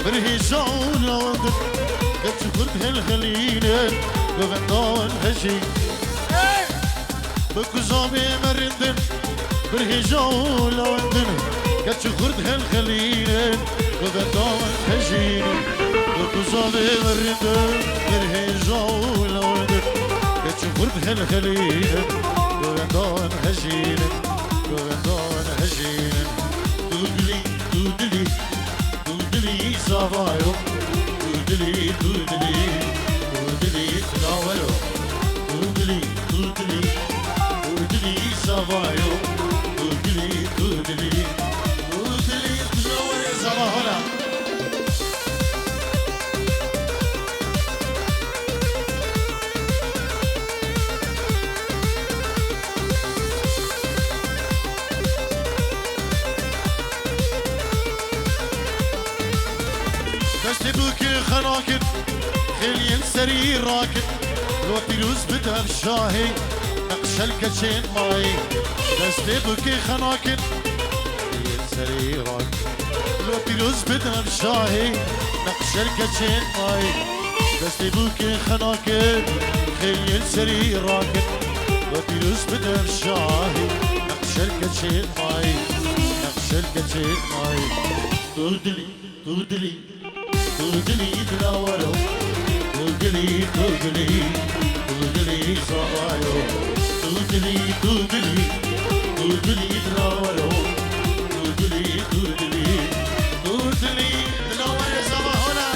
برهيزون لوندن كتفرد هالخلينا بغندون هجي بكزامي مرندن برهيزون لوندن كتفرد هالخلينا بغندون هجي بكزامي مرندن برهيزون لوندن كتفرد هالخلينا بغندون هجي بغندون هجي دودلي دودلي دودلي صافايو دودلي دودلي دودلي تناولو دودلي دودلي دودلي صافايو دودلي دودلي دودلي تناولو صباحنا دستبوك خناكن خلين سري راكن لو بيروز بدها بشاهي نقش الكتشين ماي دستبوك خناكن خلين سري راكن لو بيروز بدها بشاهي نقش الكتشين ماي دستبوك خناكن خلين سري راكن لو بيروز بدها بشاهي نقش الكتشين ماي نقش الكتشين ماي دودلي دودلي دودلي تناولو دودلي دودلي دودلي صبايو دودلي دودلي دودلي تناولو دودلي دودلي دودلي تناولو صباحنا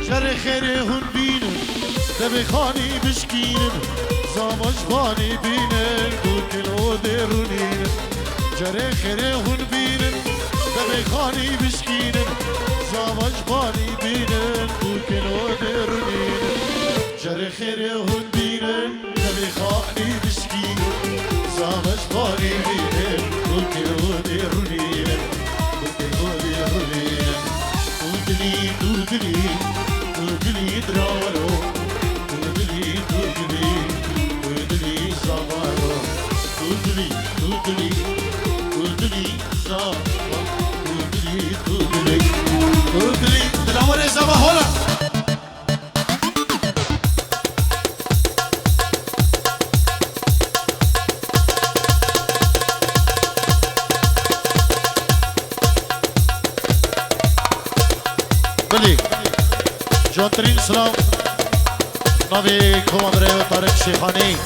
شر خيري هون بينن دبي خاني بشكينن زامج باني بينن دوكن وديرونين شر خيري هون بينن دبي خاني بشكينن زامج باني بينن دوكن وديرونين شر خيري هون بينن دبي خاني بشكينن زامج باني بينن دوكن وديرونين دوكن وديرونين دودلي دودلي دودلي دراولو دودلي دودلي دودلي صبايو دودلي دودلي دودلي صبايو دودلي دودلي دودلي دراولو صباحولا بلي جانترین سلام ناوی کماندره طارق شیخانی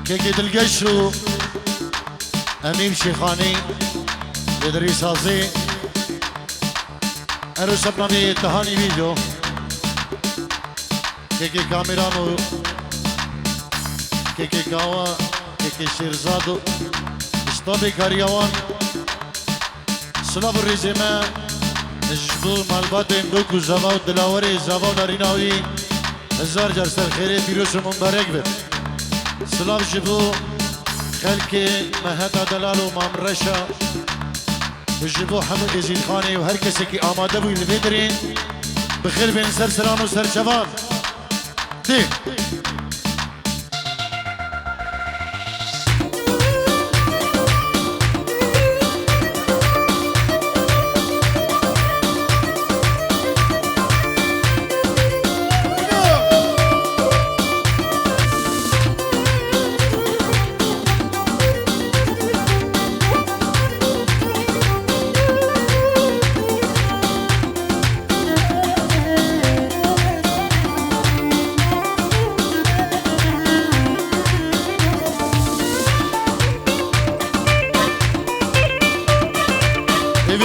که دلگش رو امیر شیخانی ادری سازی ارو سب ناوی تهانی ویدیو که کامیرانو که گاوا که شیرزادو استابی کاریوان سلام الرزمان نجبو مالبات اندوكو زباو دلاوري زباو ناريناوي هزار جرسر خيري بيروس مبارك بد سلام جبو خلقي مهدا دلال ومام رشا وجبو حمد يزيد خاني وهر كسي كي آماده بو الفيدرين بخير بين سر سران وسر شباب دي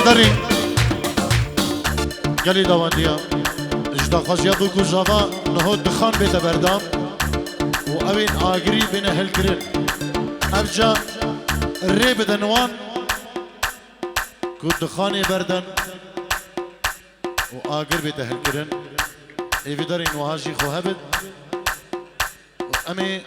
داریم گلی دواندیا اجدا خواهی بگو زوا نهود دخان بیت بردام و اوین آگری بینه هل کرن ابجا ری بدنوان كود خاني بردن وآقر بيتهل كرن ايفي دارين وهاجي خو هبت وامي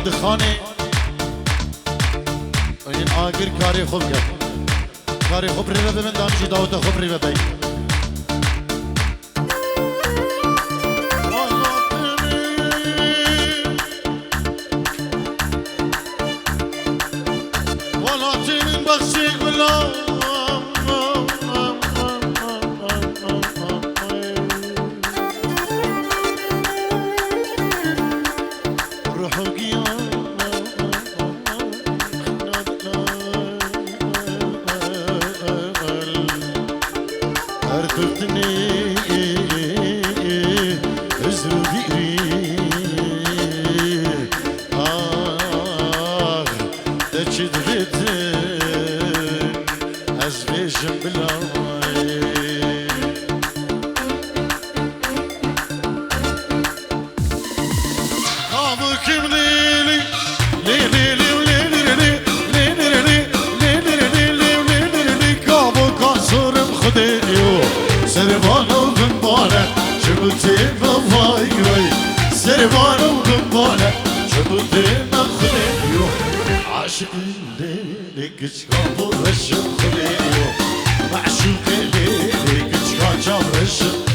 دخاني این آگر کاری خوب کرد کاری خوب ریوه به من دامجی داوتا خوب ریوه بی ولاتي من بخشيك بالله عاشق الليل كشكا ورشم خليو معشوق الليل كشكا ورشم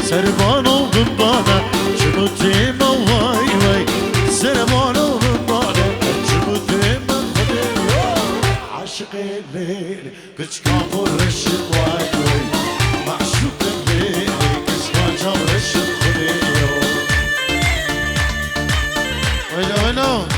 سربانو بمبانا شموتي مواي واي سربانو بمبانا شموتي مخدي عاشق الليل كشكا ورشم واي واي معشوق الليل كشكا ورشم خدي ويلا ويلا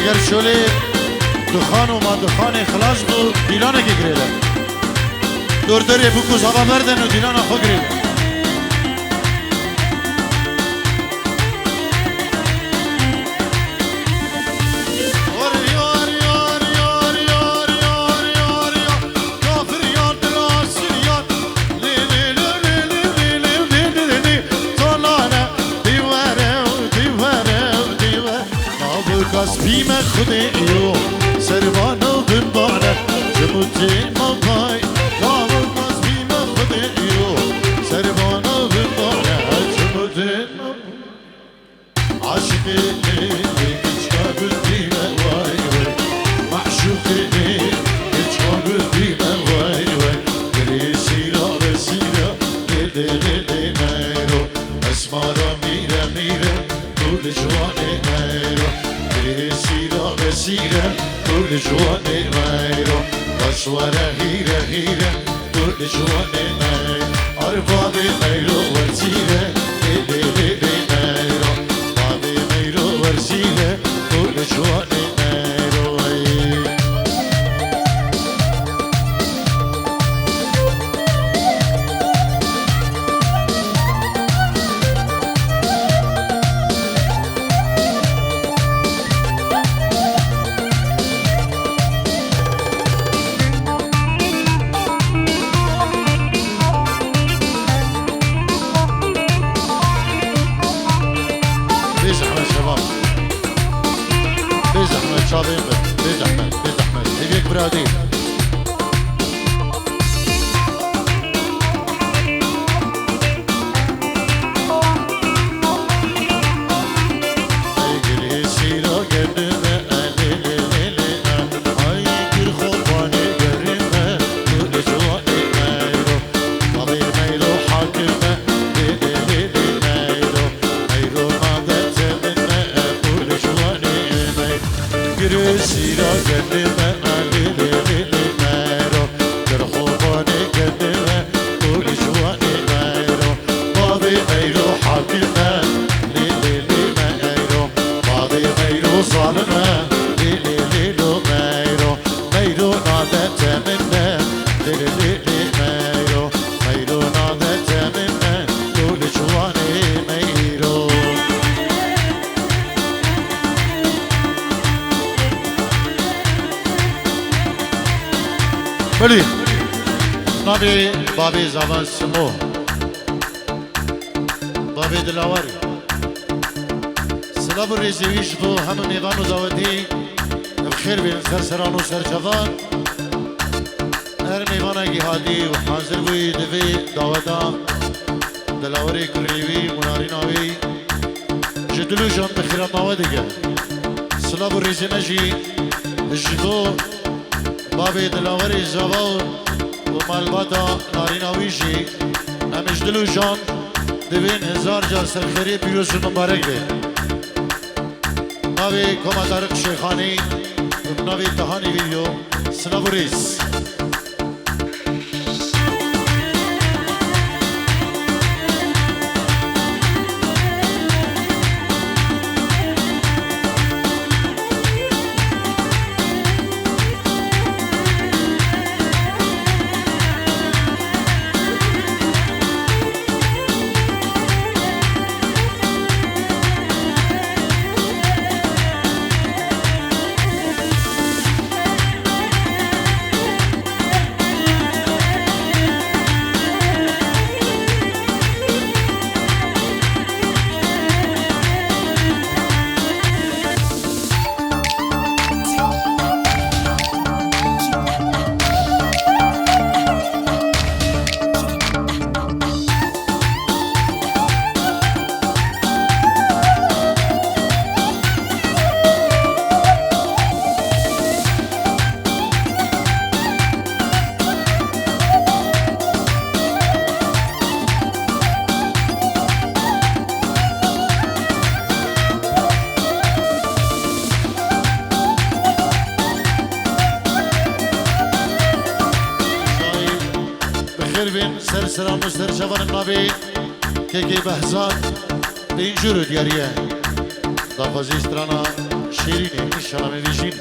اگر شولی دخان و ما دخان خلاص بو دیلانه که گریده دور داری بکوز هوا بردن و دیلانه خو گریده Oraya باز بیم خودیو سربانو بمباره جموتی مبای کامل باز بیم خودیو سربانو بمباره جموتی عاشقی هیچ کابل دیمه وای وای معشوقی هیچ کابل دیمه وای وای گری سیرا به سیرا دل نیرو اسمارا میره میره دل جوانه نیرو گری سیرا به سیرا دل جوانه نیرو باشواره هیره هیره دل جوانه نیرو عرفانه نیرو وزیره دل نیرو بابی نیرو ورزیره دل جوانه نیرو بزحمة شباب بزحمة شاطين بزحمة هيك برادي سیرا گردمه علی نیرو در خوبانی گردمه پول جوانی نیرو بابی نیرو حاکمه نیرو بابی نیرو ظالمه نیرو نیرو نادت منه نیرو نادت منه پول جوانی نیرو بلی نبی بابی زبان سمو بابی دلاوری سلام ریزویش تو همه میوان و داودی بخیر بین سرسران و سرجوان هر میوان اگی حالی و حاضر بوی دوی داودا دلاوری کریوی مناری ناوی جدلو جان بخیرات ناوه دیگه سلام ریزی نجی جدو بابی دلاوری زبان و مالباتا ناریناویشی همش دلو جان دوین هزار جان سرخیری پیروز مبارک بید ناوی کما تارق شیخانی و ناوی تهانی ویدیو سنابوریز سرسران و سرجوان ناوی که بهزاد به اینجور دیاریه دافازی استرانا شیرینه انشالله میویشین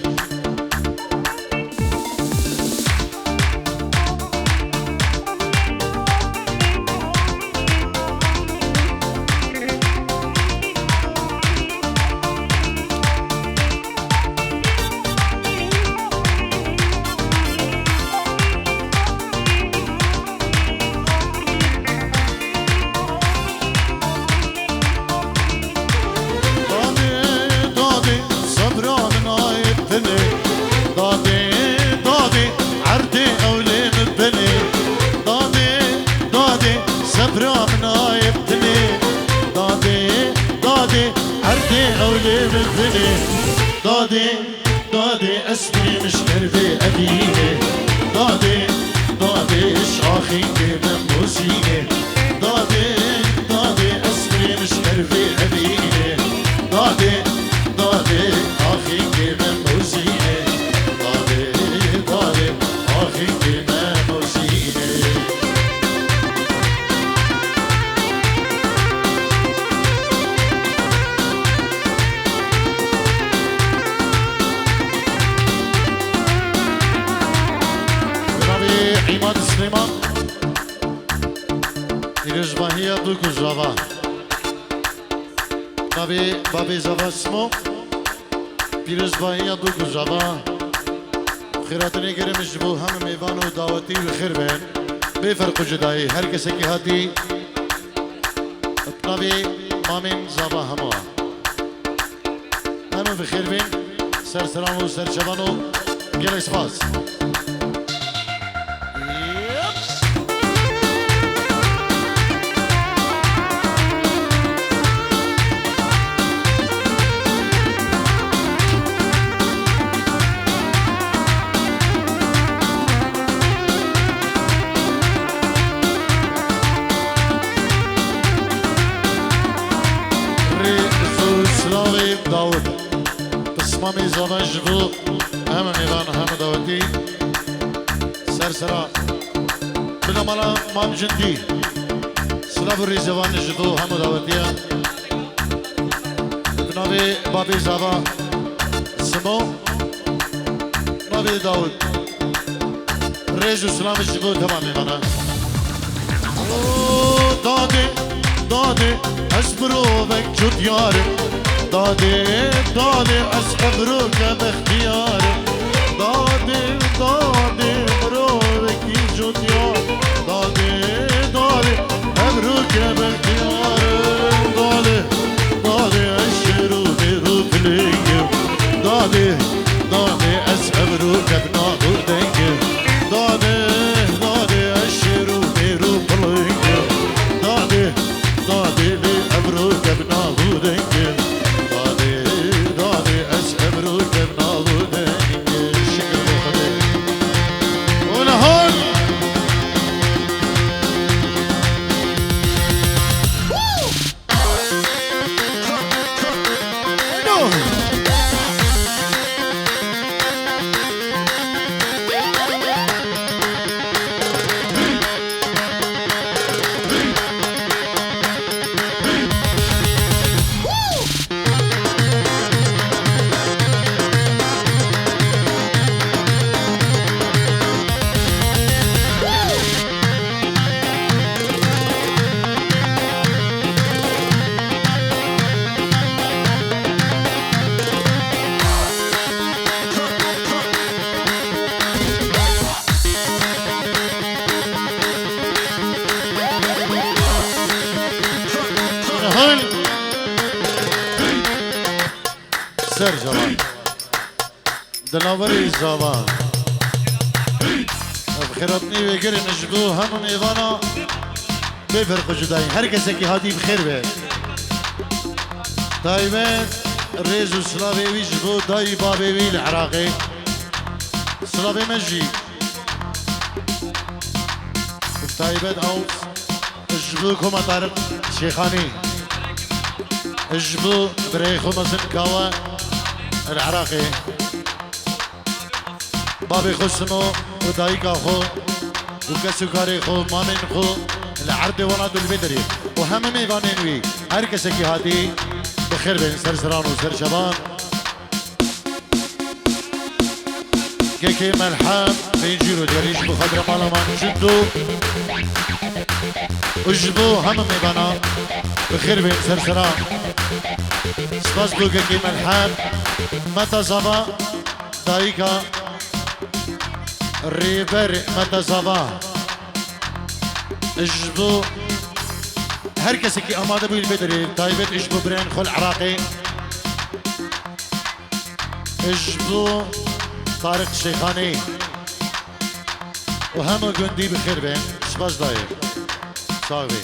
دي أولي بالفني دادي دادي أسمي مش كربي أبيني دادي دادي شاخي كيما موسيني دادي دادي أسمي مش كربي أبيني دادي دادي أخي كيما موسيني دادي دادي أخي كيما موسيني عماد سليمان يرجباهية دوكو جافا بابي جافا اسمو يرجباهية دوكو جافا خيراتني كريم جبو هم ميفانو دعوتي بخير بين بفرق جداي هر کسی که هاتی نبی مامین جافا هموا همه بخير بين سر سلام و سر شبانو گل اسپاس داود بسمامي زمان جبو هم نيران هم داودي سرسرا بلا مالا مام جندي سلاب الريزوان جبو هم داوديا بنابي بابي زابا سمو نابي داود ريزو سلام جبو تمامي مانا دادي دادي أسبرو بك جد ياري دادي دادي أسحبروك باختياري دادي دادي بروك يجود يار دادي دادي أبروك باختياري دادي دادي أشرو بروك ليك دادي دادي أسحبروك بناغور ديك دادي دادي أشرو بروك ليك دادي دادي لي أبروك بناغور ديك سر جوان دلاوری زوان بخیراتنی وگر نجبو همون ایوانا بفرق جدایی هر کسی که هاتی بخیر به دایمت ریز و سلاوی وی جبو دای بابی وی العراقی سلاوی مجی دایمت او جبو کما طارق شیخانی جبو بريخو مزن كاوا العراقي بابي خو سمو ودايكا خو وكسوكاري خو مامين خو العرض ولاد البدري وهم ميغانين وي هر كسكي هادي بخير بين سرسران وسر شبان كيكي ملحام بيجيرو دياليش بخضر مالمان جدو وجبو هم ميغانا بخير بين سرسران سپاس بوگه که ملحان متا زبا دایکا ریبر متا زبا اجبو هر کسی که آماده بویل بدری تایبت اجبو برین خل عراقی اجبو طارق شیخانی و همه گندی بخیر بین سپاس دایر صاحبی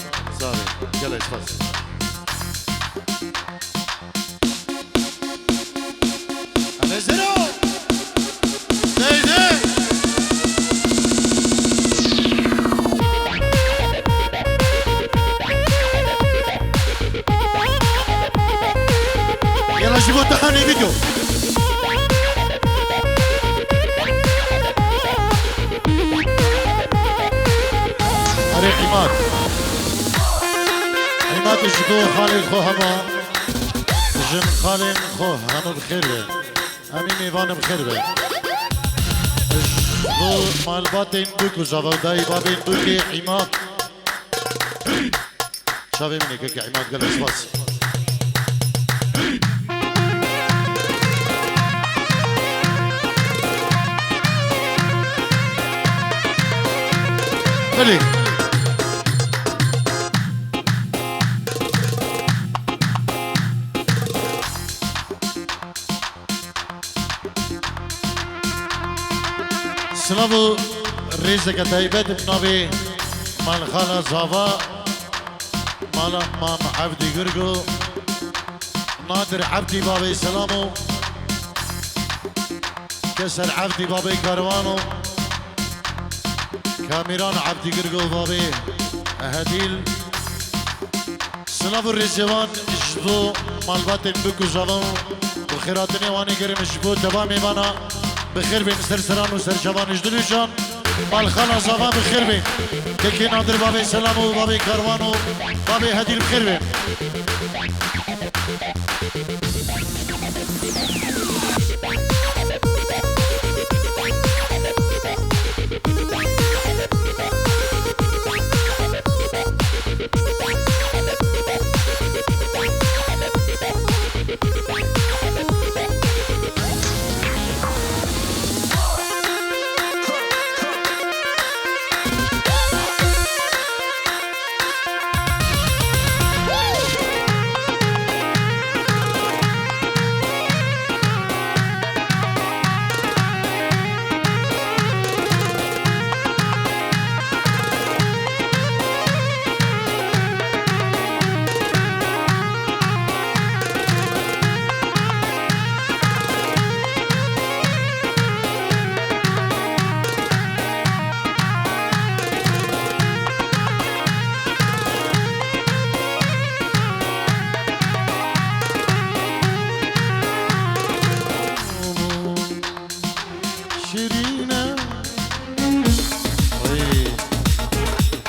گله سپاس اجيبوا تهاني فيديو طريق عماد عماد اجيبوا خالي خو هما جن خالي خو هما بخير امين ايوان بخير بي اجيبوا مال باتين دوكو جاوو داي بابين دوكي عماد شافي مني كيك عماد قال اسباس خلي سلامو رزق تايبت بنبي مال خاله زافا مال مام عبدي قرقو نادر عبدي بابي سلامو كسر عبدي بابي كاروانو كاميران عبدي قرقو بابي اهديل سلام الرزوان جبو مالبات بكو جوان بخيراتني واني قريم جبو تبامي بانا بخير بين سرسران وسرشوان اجدلوشان مالخانا زوان بخير بين كيكي نادر بابي سلامو بابي كاروانو بابي هديل بخير بين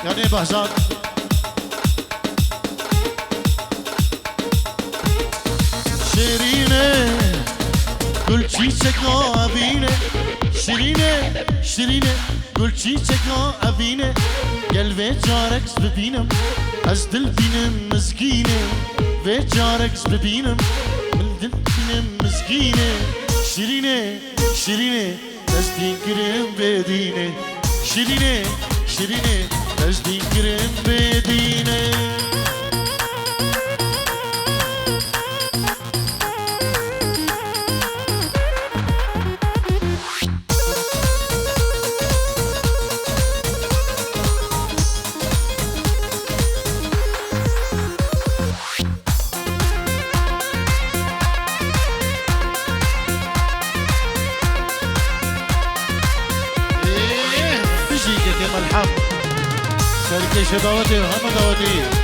يعني بهزاد شيرينه كل چیچک آبینه شیرینه شیرینه گل چیچک آبینه گل و جارکس ببینم از دل بینم مزگینه و جارکس ببینم من دل بینم مزگینه شیرینه شیرینه از دیگرم بدینه شیرینه شیرینه از دیگرم بدینه ملحم سرکش دعوتی همه دعوتی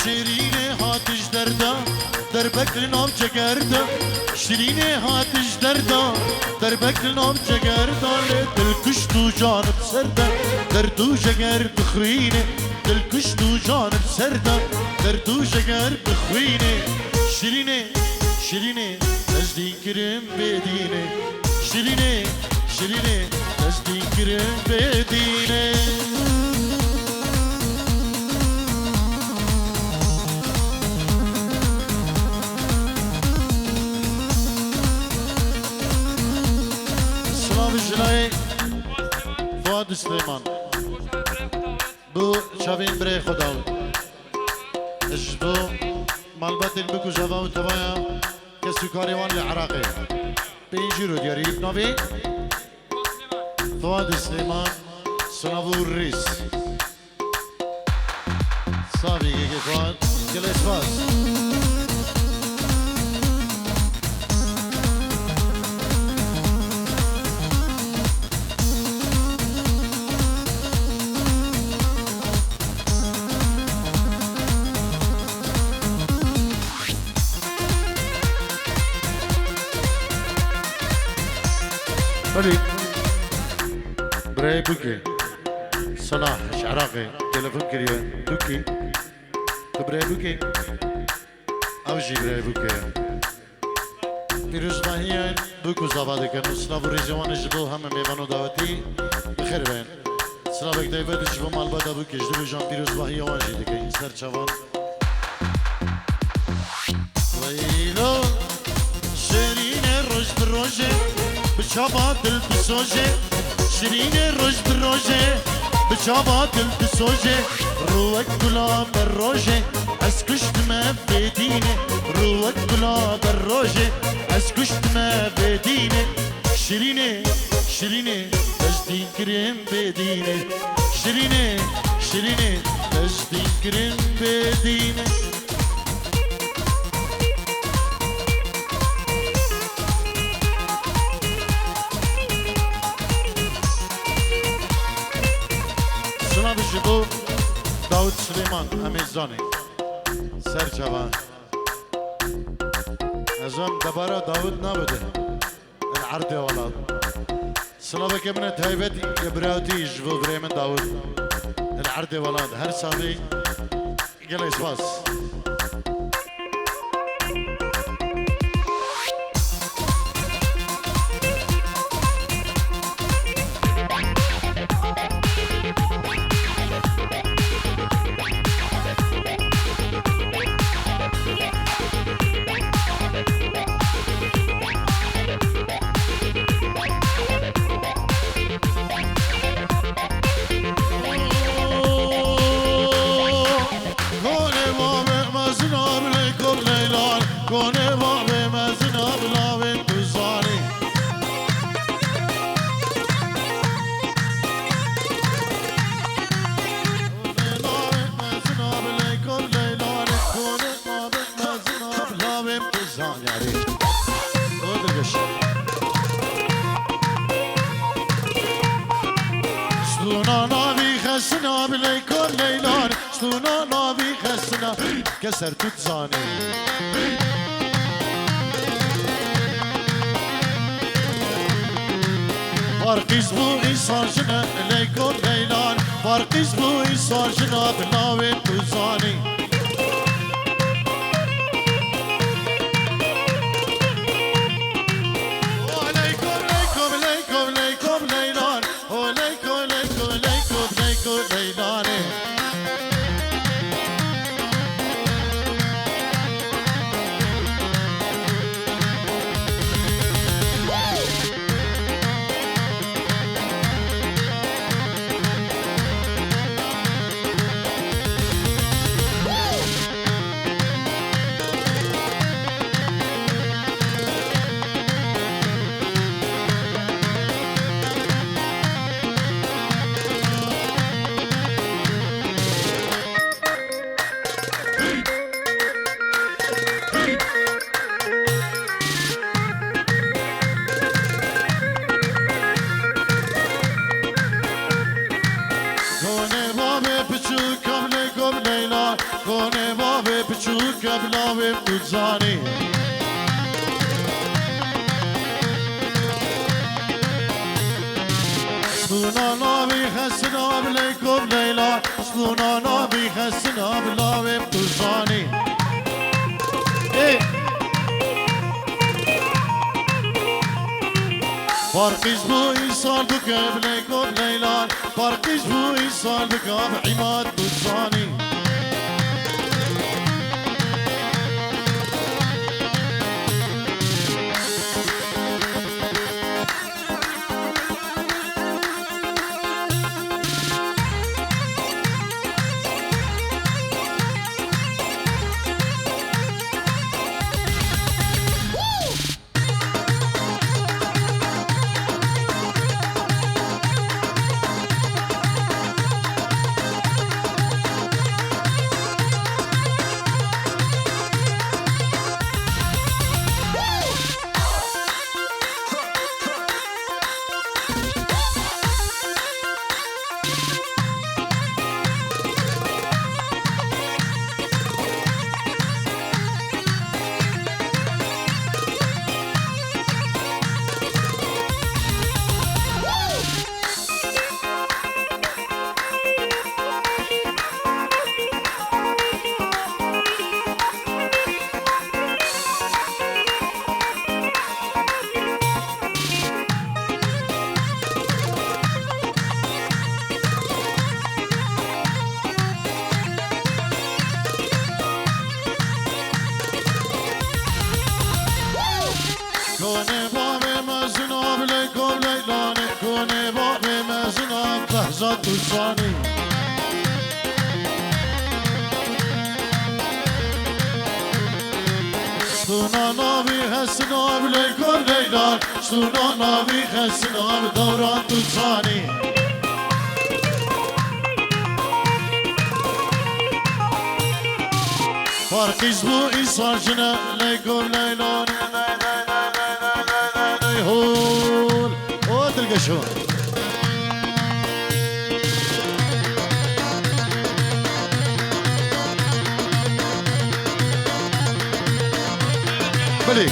شیرینه هاتش دردا در بکل نام جگردا شیرینه هاتش دردا در بکل نام جگردا دل کش تو جانب سردا در دو جگر بخوینه دل کش تو جانب سردا در دو جگر بخوینه شیرینه شیرینه از دیگرم بدینه شیرینه شیرینه از دیگرم بدینه جنای فؤاد سلیمان بو شاوین برای خدا اجبو مالبات بکو جوا و توایا كسوكاريوان العراقي بينجيرو دياري نوفي فؤاد سليمان سنابو الريس صافي كي فؤاد كل اسفاس علي براي بوكي صلاح عراقي تلفون كريان دوكي براي بوكي اوجي براي بوكي پیروز ماهیان بوکو زاواده کنو سلاو ریزوان جبو همه میوانو دعوتی بخیر بین سلاو اکتای بد جبو مال بادا بوکی جدو جان پیروز ماهی وانجی دکی سر چوان ویلو شیرین روش بروشه بچابا دل بسوژه شیرین روش بروشه بچابا دل بسوژه روک گلا بروشه از کشت ما بدینه روک گلا بروشه از کشت ما بدینه شیرینه شیرینه از دین کریم بدینه شیرینه شیرینه از دین کریم بدینه جبو داود سلیمان امیزانی سر جوان ازم دبارا داود نبوده العرض ولاد سلامك من تهيبتي يبراوتي جبو بريمن داود العرض ولاد هر سامي قال اسفاس کنه با به مزنا بلاوه دوزانی مزنا بلای کن لیلانه کنه با به مزنا بلاوه دوزانی یاری بودرگش سلونا ناوی خسنا بلای کن لیلانه سلونا ناوی خسنا کسر تو زانی فارقیز بو ایسان جنا لیکن لیلان فارقیز بو ایسان جنا بلاوی دوزانی لیکن لیکن لیکن لیکن لیلان لیکن لیکن لیکن لیکن لیلانی کنه با به پچوک بلاوه دوزانی سلونا نابی خسنا بلیکم لیلا سلونا نابی خسنا بلاوه دوزانی فارقیز بو ایسال بکه بلیکم لیلا فارقیز بو ایسال بکه عماد دوزانی كوني بابي مزنوب ليكم ليلاني كوني بابي مزنوب لحظة وصاني ستونا نابي خسنوب ليكم ليلان ستونا نابي خسنوب دوران وصاني فارقيز بو إيصال جنا ليكم ليلاني هول تلقى شو بلي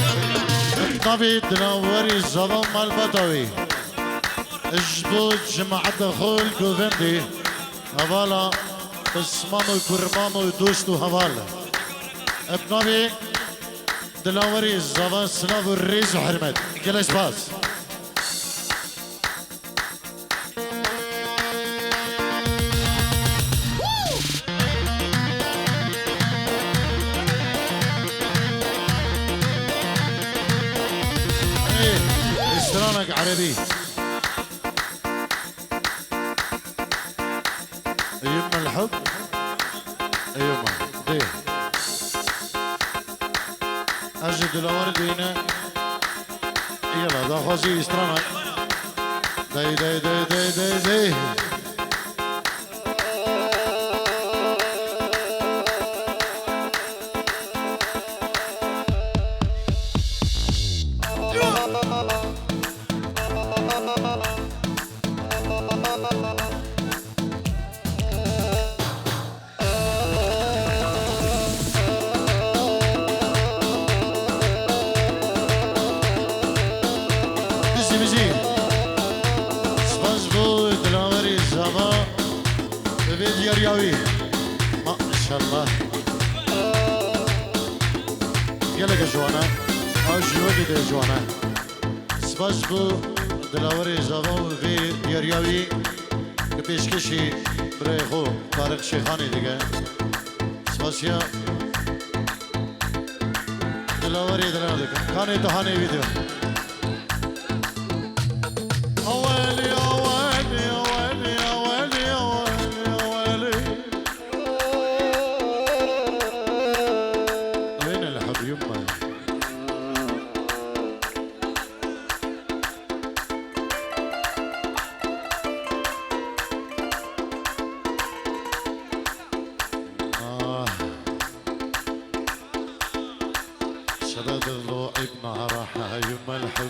نبي تنوري الزبان مال بدوي اجبود جماعة دخول كوفندي هوالا اسمامو كرمامو دوستو هوالا ابنبي دلاوري الزبان سلاف الريز وحرمت كلاش باس استرانك عربي يما الحب يما دي أجد الأورد هنا يلا ده خوزي استرانك داي داي داي داي داي داي رياوي ما شاء الله يلا جوانا اجوا كده جوانا سباش بو دلاوري زبان في رياوي كبيشكشي بريخو طارق شيخاني دیگه سباشيا دلاوري دلاوري كاني تهاني فيديو شدد الضوء بنهرها يما الحب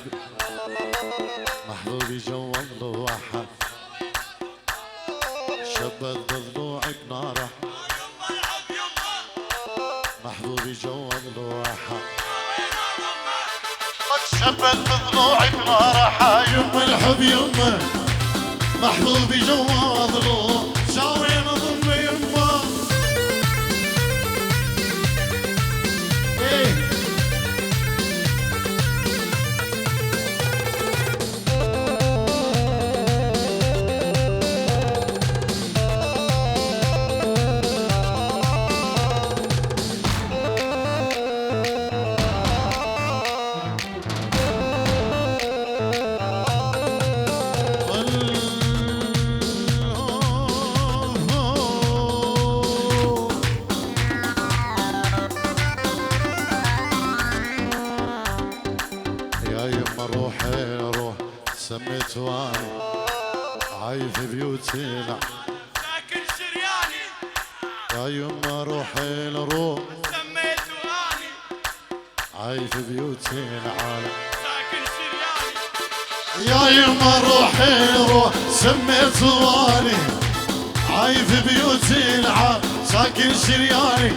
محبوبي جوا الضوحة شبد الضوء بنهرها محبوبي جوا الضوحة شبد الضوء بنهرها يما الحب يما محبوبي جوا الضوحة شاوي نظم يما سميت واني عايف بيوتي ساكن شرياني يا يما روحي لروح سميت واني عايف بيوتي العالم ساكن شرياني يا يما روحي لروح سميت واني عايف بيوتي العالم ساكن شرياني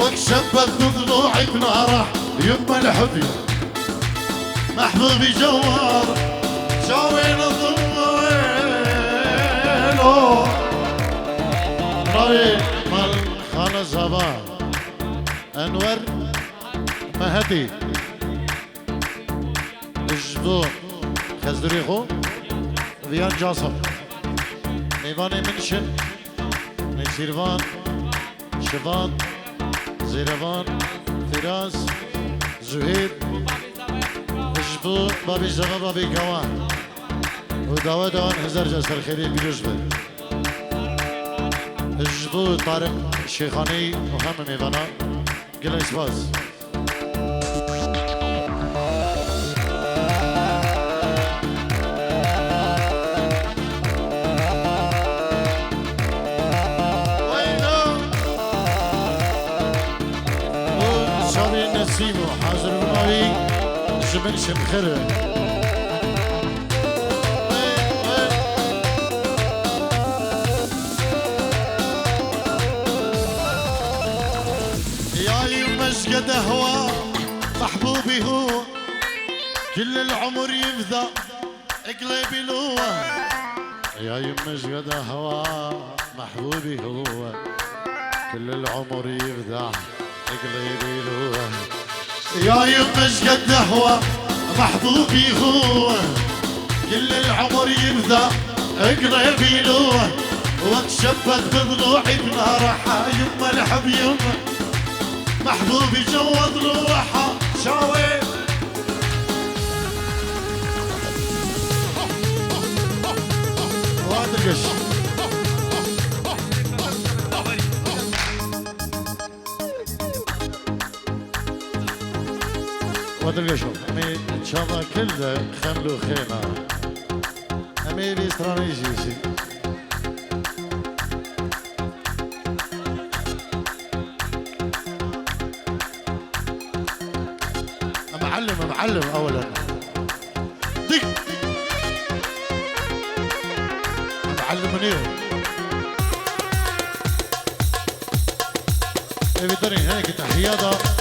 وكشبت ضلوعي بناره يما الحبي محبوبي جوار شاوين الضوينو طريق مال خانة زبان أنور مهدي الجدو خزدريخو فيان جاسم ميواني منشن نيسيروان شفان زيروان فراس زهير جدو بابي زغا بابي كوان ودوا دوان هزار جسر خيري بيروز بي جدو طارق شيخاني وهم ميوانا قلن اسفاز نسيمو حاضر بناوي جبن شمخره يا يمشقد هوا محبوبي هو كل العمر يفدى قلبي لوه يا يمشقد هوا محبوبي هو كل العمر يفدى قلبي لوه يا يمش قد هو محبوبي هو كل العمر يبدا قلبي لوه واتشبت بضلوعي بنار يما الحب يما محبوبي جوا ضلوعها شاوي وهذا القش وادرقشو امي شاما كله خملو خيمة امي بيستراني جيسي معلم اولا دق معلم منيو بدني هيك تحياته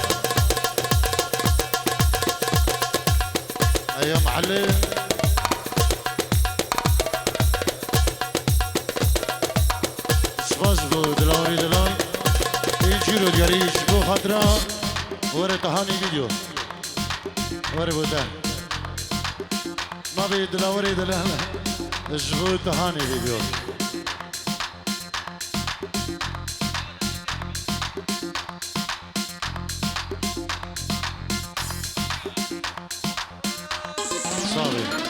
يا معلم سباز بو دلاوي دلاوي يجيرو دياريش بو خاطرة ورا تهاني فيديو ورا بودا ما بي دلاوري دلانا جبو تهاني فيديو صافي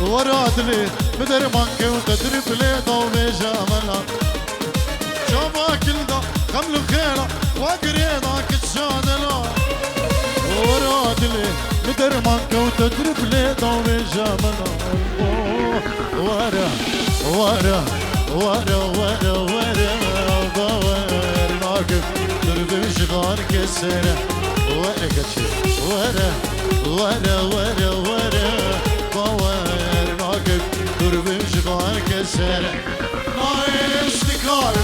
ورادلي مدر مانك وتدرب لي ضوء جمالها شوفا كل ده خمل خيرة وقريضا كتشادلا ورادلي مدر مانك وتدرب لي ضوء جمالها ورا ورا ورا ورا ورا باور ناقف درب شغار كسره ورا كتشي ورا ورا ورا ورا باور دربim şivar keser Naim istikar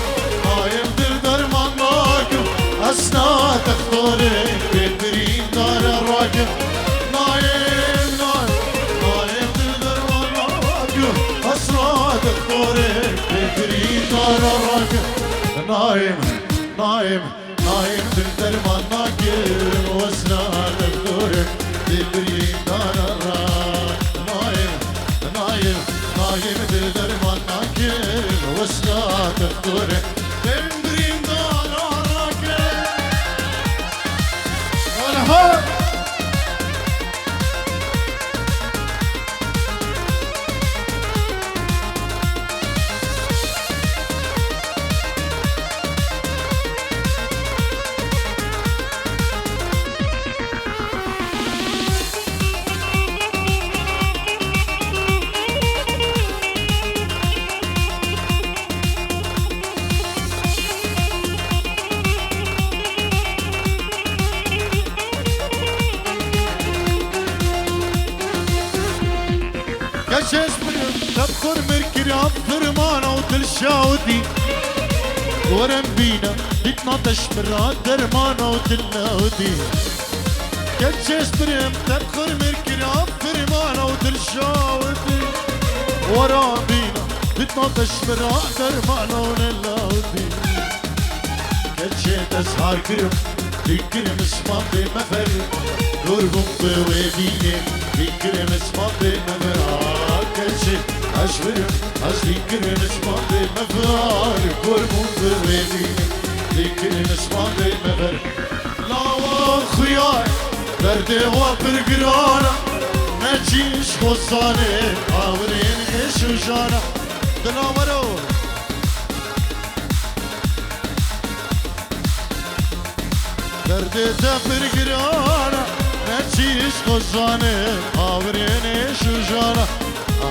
Naim درمان راكب أسنا تختاري بالبريم دار الراكب نايم درمان راكب أسنا تختاري بالبريم دار الراكب نايم درمان راكب وأسنا تختاري بالبريم دار الراكب نايم درمان راكب وأسنا تختاري بالبريم دار الراكب كشش برم تبخر مركري فرمانة وتلشاودي ورم بينا بيتنطش مرات درمانة وتلناودي كشش برم تبخر مركري فرمانة وتلشاودي ورم بينا بيتنطش مرات درمانة وتلناودي كشيت أسهر كرم بكرم اسمه بمفر قربم بويديني بكرم اسمه بمفر كشيت أشبرم أشبكرم اسمه بمفر قربم بويديني بكرم اسمه بمفر لا وخيار دردي وبرقرانا نجيش خصاني عاورين إيش وجانا دلامرو دردي تبرقرانا نجيش خصاني عاورين إيش وجانا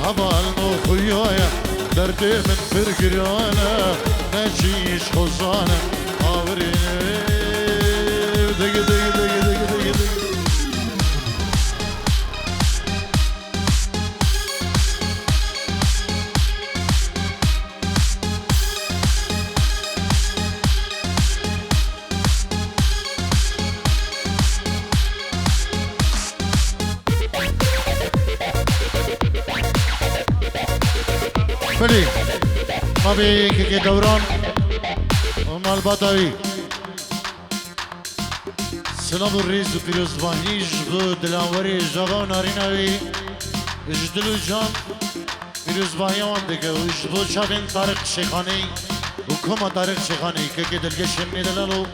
هبال مخيايا دردي من فرقرانا نجيش خصاني عاورين دق دق دق دق دق دق بلي ما بيك كي دوران ومال بطوي سلام الرئيس وفيروز بانيج بو دلانوري جاغا وناريناوي اجدلو جان فيروز باهيان دكه وجبو شابين طارق شيخاني وكما طارق شيخاني كي دلقش من دلالو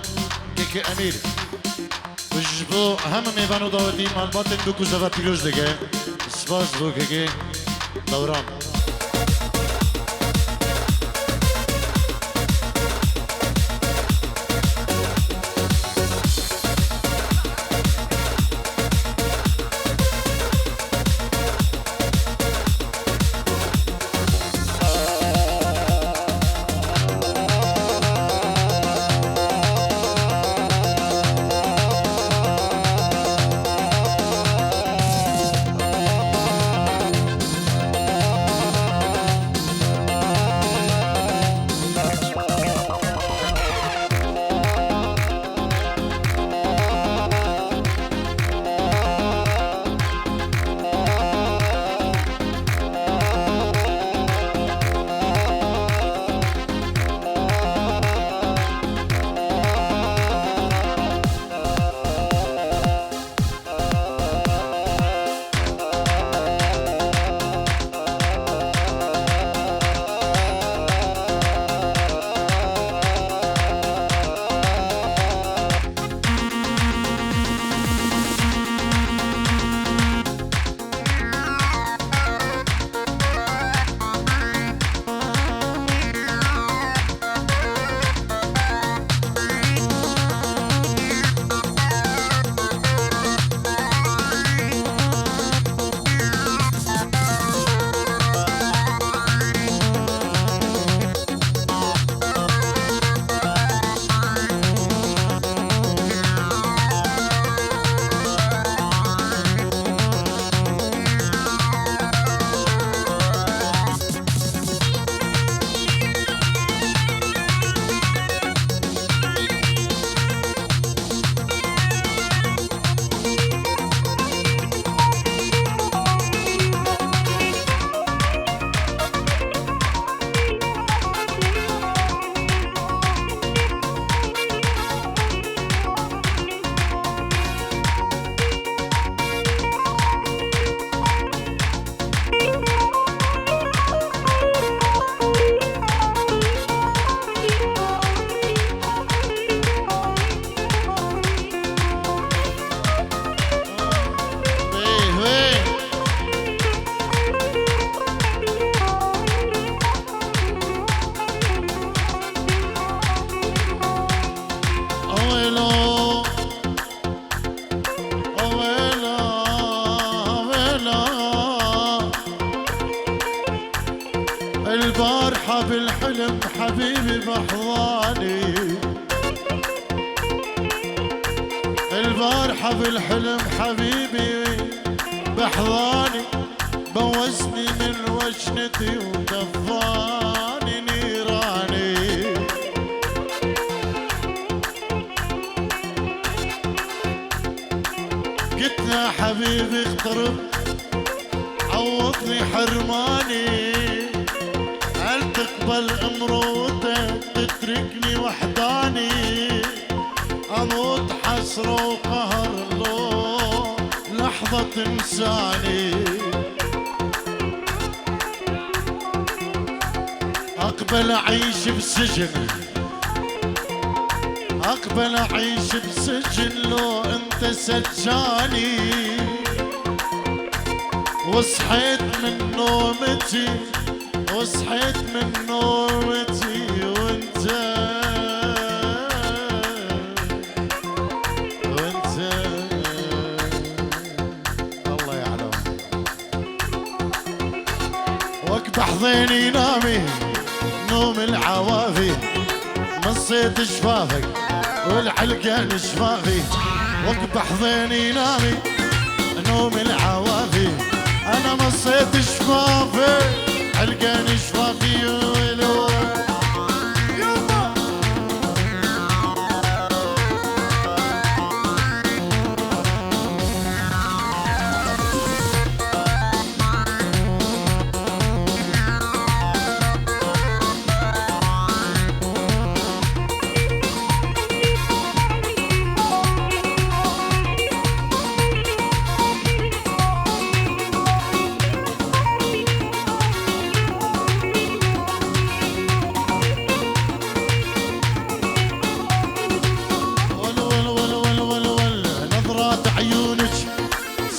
كي امير وجبو هم ميبانو داودي مال باطن دوكو زفا فيروز دكه سپاس بو كي دوران البارحة بالحلم حبيبي بحضاني، البارحة بالحلم حبيبي بحضاني، حوزني من وجنتي ودفاني نيراني. قلت له حبيبي اقترب عوضني حرماني، هل تقبل امروتك تتركني وحداني؟ اموت حسرة وقهر لو لحظة تنساني. اقبل اعيش بسجن، اقبل اعيش بسجن لو انت سجاني. وصحيت من نومتي، وصحيت من نومتي وانت الله يعلم. واكبح ضيني نامي نوم العوافي، مصيت شفافك والحلقة شفافي. واكبح ضيني نامي نوم العوافي، انا مصيت شفافي حلقة شفافي. ولو يما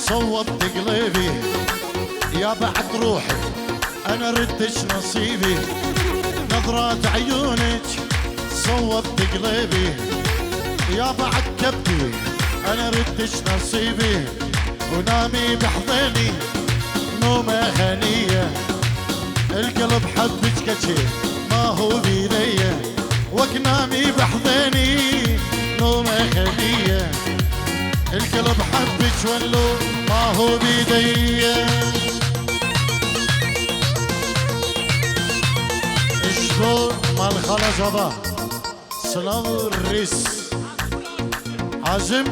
صوبت قلبي يا بعد روحي، انا ردش نصيبي. نظرات عيونك صوبت قلبي يا بعد كبدي، انا ردش نصيبي. ونامي بحضني نومه هنيه، القلب حبك كشي ما هو بيديه. وكنامي بحضني نومه هنيه، القلب حبك ولو ما هو بيدي. شلون مال خلا جبا سلام الريس عازم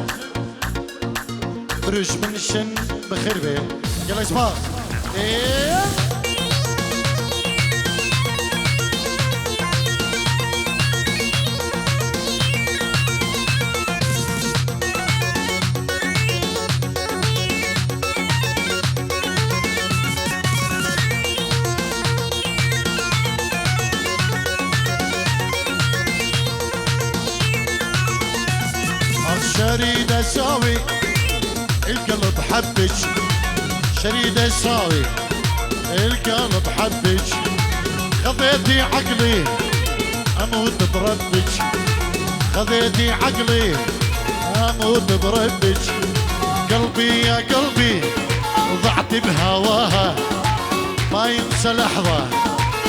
برج من الشن بخير بيه. يلا اسمع ايه شريد اساوي القلب حبك، شريد اساوي القلب حبك. خذيتي عقلي اموت بربك، خذيتي عقلي اموت بربك. قلبي يا قلبي ضعت بهواها، ما ينسى لحظة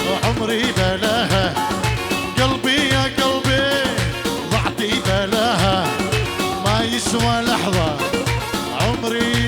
وعمري بلاها. قلبي يا قلبي ضعتي بلاها، ما يسوى لحظة عمري